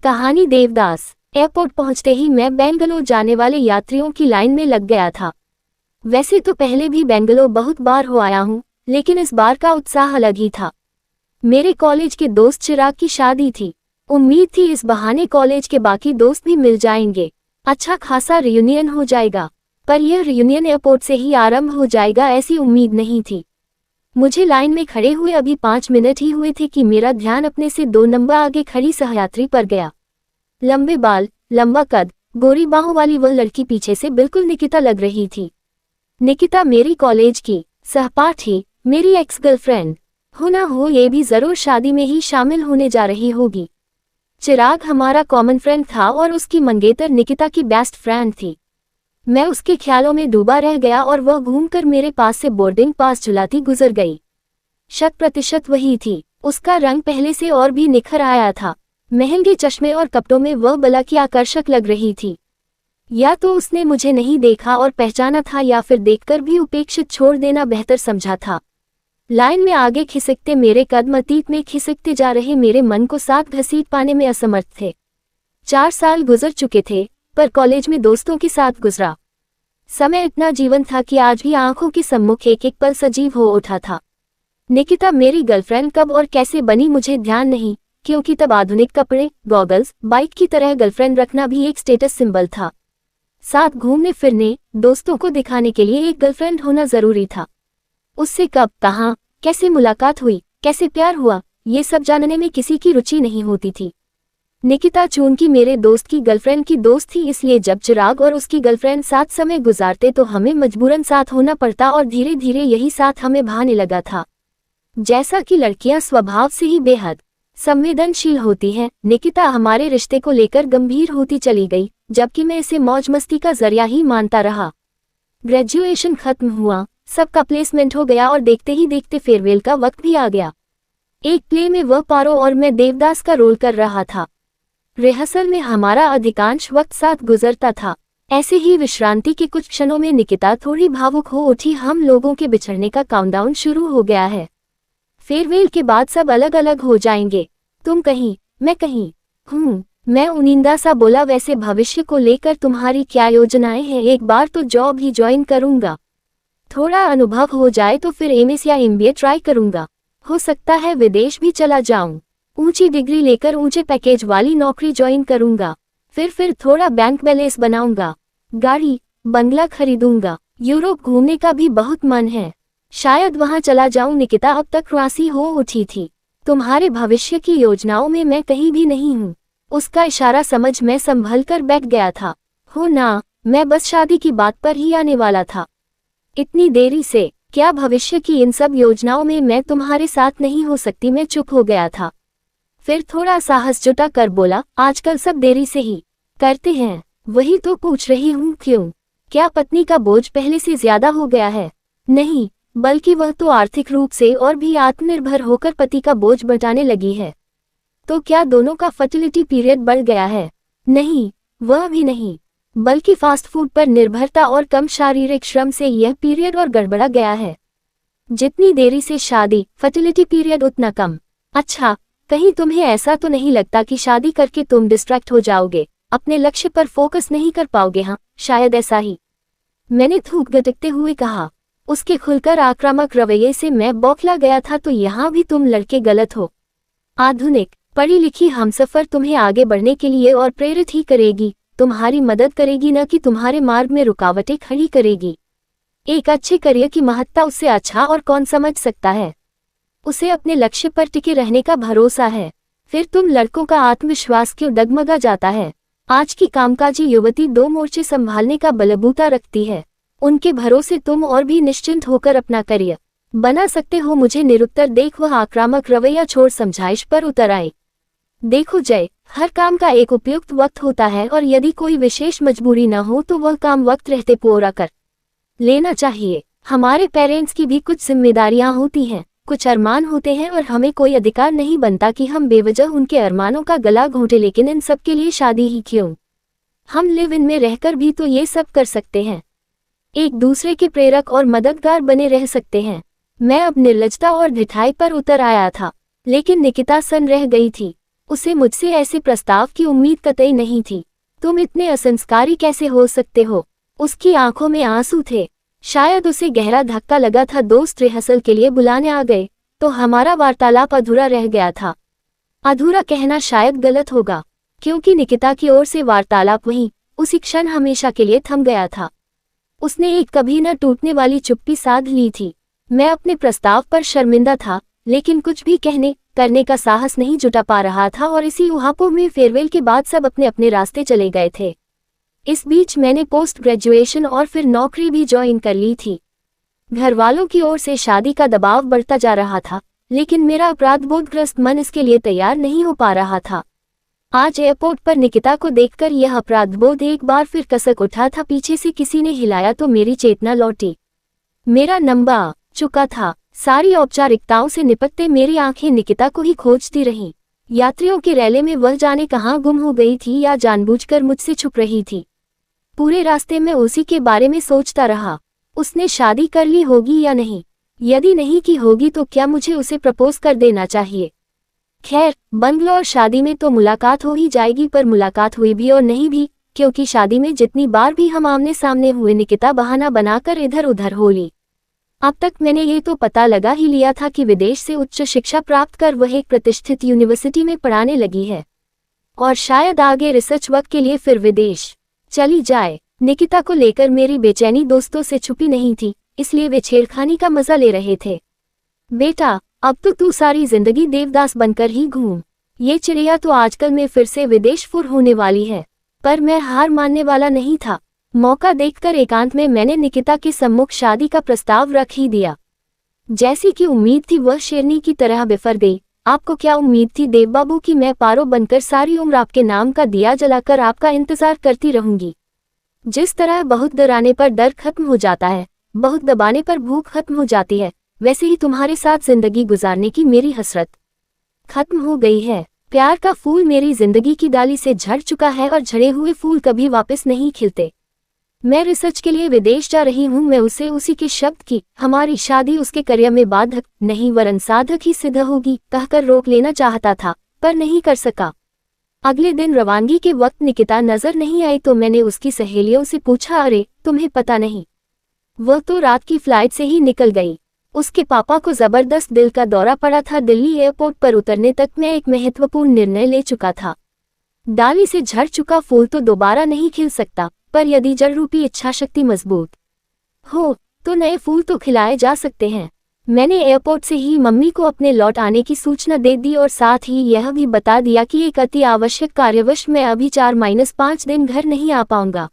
कहानी देवदास। एयरपोर्ट पहुंचते ही मैं बेंगलोर जाने वाले यात्रियों की लाइन में लग गया था। वैसे तो पहले भी बेंगलोर बहुत बार हो आया हूं, लेकिन इस बार का उत्साह अलग ही था। मेरे कॉलेज के दोस्त चिराग की शादी थी। उम्मीद थी इस बहाने कॉलेज के बाकी दोस्त भी मिल जाएंगे, अच्छा खासा रियूनियन हो जाएगा। पर यह रियूनियन एयरपोर्ट से ही आरंभ हो जाएगा ऐसी उम्मीद नहीं थी। मुझे लाइन में खड़े हुए अभी 5 मिनट ही हुए थे कि मेरा ध्यान अपने से 2 नंबर आगे खड़ी सहयात्री पर गया। लंबे बाल, लंबा कद, गोरी बाहों वाली वह लड़की पीछे से बिल्कुल निकिता लग रही थी। निकिता मेरी कॉलेज की सहपाठी, मेरी एक्स गर्लफ्रेंड हो ना हो ये भी जरूर शादी में ही शामिल होने जा रही होगी। चिराग हमारा कॉमन फ्रेंड था और उसकी मंगेतर निकिता की बेस्ट फ्रेंड थी। मैं उसके ख्यालों में डूबा रह गया और वह घूमकर मेरे पास से बोर्डिंग पास झुलाती गुजर गई। 100% वही थी। उसका रंग पहले से और भी निखर आया था। महंगे चश्मे और कपड़ों में वह भला की आकर्षक लग रही थी। या तो उसने मुझे नहीं देखा और पहचाना था, या फिर देखकर भी उपेक्षित छोड़ देना बेहतर समझा था। लाइन में आगे खिसकते मेरे कदम अतीत में खिसकते जा रहे मेरे मन को साथ घसीट पाने में असमर्थ थे। 4 साल गुजर चुके थे, पर कॉलेज में दोस्तों के साथ गुजरा समय इतना जीवन था कि आज भी आंखों के सम्मुख एक एक पल सजीव हो उठा था। निकिता मेरी गर्लफ्रेंड कब और कैसे बनी मुझे ध्यान नहीं, क्योंकि तब आधुनिक कपड़े, गॉगल्स, बाइक की तरह गर्लफ्रेंड रखना भी एक स्टेटस सिंबल था। साथ घूमने फिरने, दोस्तों को दिखाने के लिए एक गर्लफ्रेंड होना जरूरी था। उससे कब, कहाँ, कैसे मुलाकात हुई, कैसे प्यार हुआ, ये सब जानने में किसी की रुचि नहीं होती थी। निकिता चूंकि मेरे दोस्त की गर्लफ्रेंड की दोस्त थी, इसलिए जब चिराग और उसकी गर्लफ्रेंड साथ समय गुजारते तो हमें मजबूरन साथ होना पड़ता और धीरे धीरे यही साथ हमें भाने लगा था। जैसा कि लड़कियां स्वभाव से ही बेहद संवेदनशील होती हैं, निकिता हमारे रिश्ते को लेकर गंभीर होती चली गई, जबकि मैं इसे मौज मस्ती का जरिया ही मानता रहा। ग्रेजुएशन खत्म हुआ, सबका प्लेसमेंट हो गया और देखते ही देखते फेयरवेल का वक्त भी आ गया। एक प्ले में वह पारो और मैं देवदास का रोल कर रहा था। रिहर्सल में हमारा अधिकांश वक्त साथ गुजरता था। ऐसे ही विश्रांति के कुछ क्षणों में निकिता थोड़ी भावुक हो उठी। हम लोगों के बिछड़ने का काउंटडाउन शुरू हो गया है। फेयरवेल के बाद सब अलग अलग हो जाएंगे, तुम कहीं, मैं कहीं। मैं उनिंदा सा बोला, वैसे भविष्य को लेकर तुम्हारी क्या योजनाएं हैं? एक बार तो जॉब ही ज्वाइन करूंगा, थोड़ा अनुभव हो जाए तो फिर एमएस या एमबीए ट्राई करूंगा। हो सकता है विदेश भी चला जाऊं। ऊंची डिग्री लेकर ऊंचे पैकेज वाली नौकरी ज्वाइन करूंगा। फिर थोड़ा बैंक बैलेंस बनाऊंगा, गाड़ी बंगला खरीदूंगा। यूरोप घूमने का भी बहुत मन है, शायद वहां चला जाऊं। निकिता अब तक रासी हो उठी थी। तुम्हारे भविष्य की योजनाओं में मैं कहीं भी नहीं हूं। उसका इशारा समझ मैं संभल कर बैठ गया था। हो ना, मैं बस शादी की बात पर ही आने वाला था। इतनी देरी से क्या भविष्य की इन सब योजनाओं में मैं तुम्हारे साथ नहीं हो सकती? मैं चुप हो गया था। फिर थोड़ा साहस जुटा कर बोला, आजकल सब देरी से ही करते हैं। वही तो पूछ रही हूँ, क्यों? क्या पत्नी का बोझ पहले से ज्यादा हो गया है? नहीं, बल्कि वह तो आर्थिक रूप से और भी आत्मनिर्भर होकर पति का बोझ बचाने लगी है। तो क्या दोनों का फर्टिलिटी पीरियड बढ़ गया है? नहीं, वह भी नहीं, बल्कि फास्ट फूड पर निर्भरता और कम शारीरिक श्रम से यह पीरियड और गड़बड़ा गया है। जितनी देरी से शादी, फर्टिलिटी पीरियड उतना कम। अच्छा, कहीं तुम्हें ऐसा तो नहीं लगता कि शादी करके तुम डिस्ट्रैक्ट हो जाओगे, अपने लक्ष्य पर फोकस नहीं कर पाओगे? हाँ, शायद ऐसा ही, मैंने थूक गटकते हुए कहा। उसके खुलकर आक्रामक रवैये से मैं बौखला गया था। तो यहाँ भी तुम लड़के गलत हो। आधुनिक पढ़ी लिखी हमसफर तुम्हें आगे बढ़ने के लिए और प्रेरित ही करेगी, तुम्हारी मदद करेगी, न कि तुम्हारे मार्ग में रुकावटें खड़ी करेगी। एक अच्छे करियर की महत्ता उससे अच्छा और कौन समझ सकता है? उसे अपने लक्ष्य पर टिके रहने का भरोसा है। फिर तुम लड़कों का आत्मविश्वास क्यों डगमगा जाता है? आज की कामकाजी युवती 2 मोर्चे संभालने का बलबूता रखती है। उनके भरोसे तुम और भी निश्चिंत होकर अपना करियर बना सकते हो। मुझे निरुत्तर देख वह आक्रामक रवैया छोड़ समझाइश पर उतर आई। देखो जय, हर काम का एक उपयुक्त वक्त होता है, और यदि कोई विशेष मजबूरी न हो तो वह काम वक्त रहते पूरा कर लेना चाहिए। हमारे पेरेंट्स की भी कुछ जिम्मेदारियां होती हैं, कुछ अरमान होते हैं, और हमें कोई अधिकार नहीं बनता कि हम बेवजह उनके अरमानों का गला घोंटे। लेकिन इन सब के लिए शादी ही क्यों? हम लिव इन में रहकर भी तो ये सब कर सकते हैं। एक दूसरे के प्रेरक और मददगार बने रह सकते हैं। मैं अब निर्लजता और ढिठाई पर उतर आया था, लेकिन निकिता सन रह गई थी। उसे मुझसे ऐसे प्रस्ताव की उम्मीद कतई नहीं थी। तुम इतने असंस्कारी कैसे हो सकते हो? उसकी आंखों में आंसू थे। शायद उसे गहरा धक्का लगा था। दोस्त रिहर्सल के लिए बुलाने आ गए तो हमारा वार्तालाप अधूरा रह गया था। अधूरा कहना शायद गलत होगा, क्योंकि निकिता की ओर से वार्तालाप वहीं उसी क्षण हमेशा के लिए थम गया था। उसने एक कभी न टूटने वाली चुप्पी साध ली थी। मैं अपने प्रस्ताव पर शर्मिंदा था, लेकिन कुछ भी कहने करने का साहस नहीं जुटा पा रहा था और इसी ऊहापोह में फेयरवेल के बाद सब अपने अपने रास्ते चले गए थे। इस बीच मैंने पोस्ट ग्रेजुएशन और फिर नौकरी भी ज्वाइन कर ली थी। घर वालों की ओर से शादी का दबाव बढ़ता जा रहा था, लेकिन मेरा अपराधबोधग्रस्त मन इसके लिए तैयार नहीं हो पा रहा था। आज एयरपोर्ट पर निकिता को देखकर यह अपराधबोध एक बार फिर कसक उठा था। पीछे से किसी ने हिलाया तो मेरी चेतना लौटी। मेरा नंबर आ चुका था। सारी औपचारिकताओं से निपटते मेरी आंखें निकिता को ही खोजती रहीं। यात्रियों के रैले में वह जाने कहाँ गुम हो गई थी या जानबूझकर मुझसे छुप रही थी। पूरे रास्ते में उसी के बारे में सोचता रहा। उसने शादी कर ली होगी या नहीं? यदि नहीं की होगी तो क्या मुझे उसे प्रपोज कर देना चाहिए? खैर, बंगलो और शादी में तो मुलाकात हो ही जाएगी, पर मुलाकात हुई भी और नहीं भी, क्योंकि शादी में जितनी बार भी हम आमने सामने हुए निकिता बहाना बनाकर इधर उधर हो ली। अब तक मैंने ये तो पता लगा ही लिया था कि विदेश से उच्च शिक्षा प्राप्त कर वह एक प्रतिष्ठित यूनिवर्सिटी में पढ़ाने लगी है और शायद आगे रिसर्च वर्क के लिए फिर विदेश चली जाए। निकिता को लेकर मेरी बेचैनी दोस्तों से छुपी नहीं थी, इसलिए वे छेड़खानी का मजा ले रहे थे। बेटा, अब तो तू सारी जिंदगी देवदास बनकर ही घूम। ये चिड़िया तो आजकल में फिर से विदेश फुर होने वाली है। पर मैं हार मानने वाला नहीं था। मौका देखकर एकांत में मैंने निकिता के सम्मुख शादी का प्रस्ताव रख ही दिया। जैसी कि उम्मीद थी वह शेरनी की तरह बिफर गई। आपको क्या उम्मीद थी देवबाबू की मैं पारो बनकर सारी उम्र आपके नाम का दिया जलाकर आपका इंतजार करती रहूंगी? जिस तरह बहुत डराने पर डर खत्म हो जाता है, बहुत दबाने पर भूख खत्म हो जाती है, वैसे ही तुम्हारे साथ जिंदगी गुजारने की मेरी हसरत खत्म हो गई है। प्यार का फूल मेरी जिंदगी की डाली से झड़ चुका है और झड़े हुए फूल कभी वापस नहीं खिलते। मैं रिसर्च के लिए विदेश जा रही हूँ। मैं उसे उसी के शब्द की हमारी शादी उसके करियर में बाधक नहीं वरन साधक ही सिद्ध होगी कहकर रोक लेना चाहता था, पर नहीं कर सका। अगले दिन रवानगी के वक्त निकिता नजर नहीं आई तो मैंने उसकी सहेलियों से पूछा, अरे तुम्हें पता नहीं? वह तो रात की फ्लाइट से ही निकल गई। उसके पापा को जबरदस्त दिल का दौरा पड़ा था। दिल्ली एयरपोर्ट पर उतरने तक मैं एक महत्वपूर्ण निर्णय ले चुका था। डाली से झड़ चुका फूल तो दोबारा नहीं खिल सकता, पर यदि जड़ रूपी इच्छा शक्ति मजबूत हो तो नए फूल तो खिलाए जा सकते हैं। मैंने एयरपोर्ट से ही मम्मी को अपने लौट आने की सूचना दे दी और साथ ही यह भी बता दिया कि एक अति आवश्यक कार्यवश मैं अभी 4-5 दिन घर नहीं आ पाऊंगा।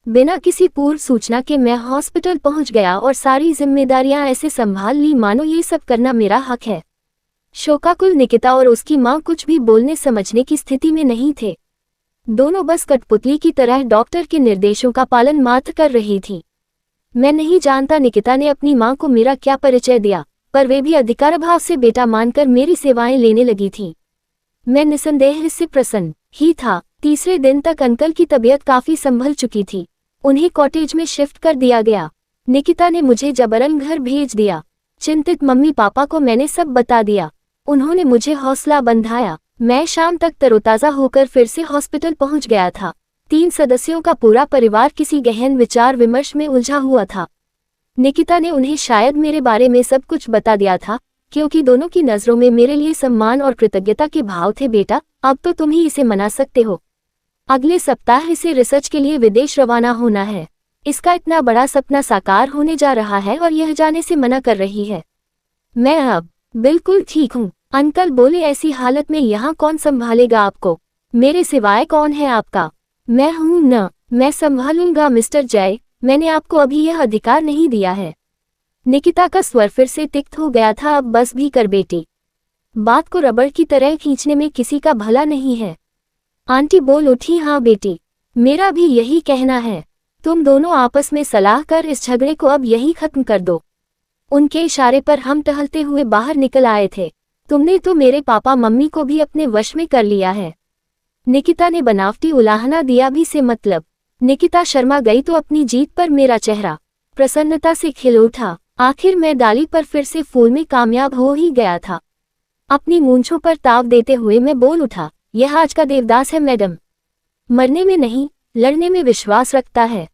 बिना किसी पूर्व सूचना के मैं हॉस्पिटल पहुंच गया और सारी जिम्मेदारियां ऐसे संभाल ली मानो ये सब करना मेरा हक है। शोकाकुल निकिता और उसकी मां कुछ भी बोलने समझने की स्थिति में नहीं थे। दोनों बस कठपुतली की तरह डॉक्टर के निर्देशों का पालन मात्र कर रही थी। मैं नहीं जानता निकिता ने अपनी मां को मेरा क्या परिचय दिया, पर वे भी अधिकारभाव से बेटा मानकर मेरी सेवाएं लेने लगी थीं। मैं निसंदेह इससे प्रसन्न ही था। तीसरे दिन तक अंकल की तबीयत काफी संभल चुकी थी। उन्हें कॉटेज में शिफ्ट कर दिया गया। निकिता ने मुझे जबरन घर भेज दिया। चिंतित मम्मी पापा को मैंने सब बता दिया। उन्होंने मुझे हौसला बंधाया। मैं शाम तक तरोताजा होकर फिर से हॉस्पिटल पहुंच गया था। 3 सदस्यों का पूरा परिवार किसी गहन विचार विमर्श में उलझा हुआ था। निकिता ने उन्हें शायद मेरे बारे में सब कुछ बता दिया था, क्योंकि दोनों की नजरों में मेरे लिए सम्मान और कृतज्ञता के भाव थे। बेटा, अब तो तुम ही इसे मना सकते हो। अगले सप्ताह इसे रिसर्च के लिए विदेश रवाना होना है। इसका इतना बड़ा सपना साकार होने जा रहा है और यह जाने से मना कर रही है। मैं अब बिल्कुल ठीक हूँ। अंकल बोले, ऐसी हालत में यहाँ कौन संभालेगा आपको? मेरे सिवाय कौन है आपका? मैं हूँ न, मैं संभालूंगा मिस्टर जय। मैंने आपको अभी यह अधिकार नहीं दिया है। निकिता का स्वर फिर से तिक्त हो गया था। अब बस भी कर बेटी, बात को रबड़ की तरह खींचने में किसी का भला नहीं है। आंटी बोल उठी, हाँ बेटी, मेरा भी यही कहना है। तुम दोनों आपस में सलाह कर इस झगड़े को अब यही खत्म कर दो। उनके इशारे पर हम टहलते हुए बाहर निकल आए थे। तुमने तो मेरे पापा मम्मी को भी अपने वश में कर लिया है। निकिता ने बनावटी उलाहना दिया भी से मतलब। निकिता शर्मा गई तो अपनी जीत पर मेरा चेहरा प्रसन्नता से खिल उठा। आखिर मैं डाली पर फिर से फूल में कामयाब हो ही गया था। अपनी मूंछों पर ताव देते हुए मैं बोल उठा, यह आज का देवदास है मैडम। मरने में नहीं, लड़ने में विश्वास रखता है।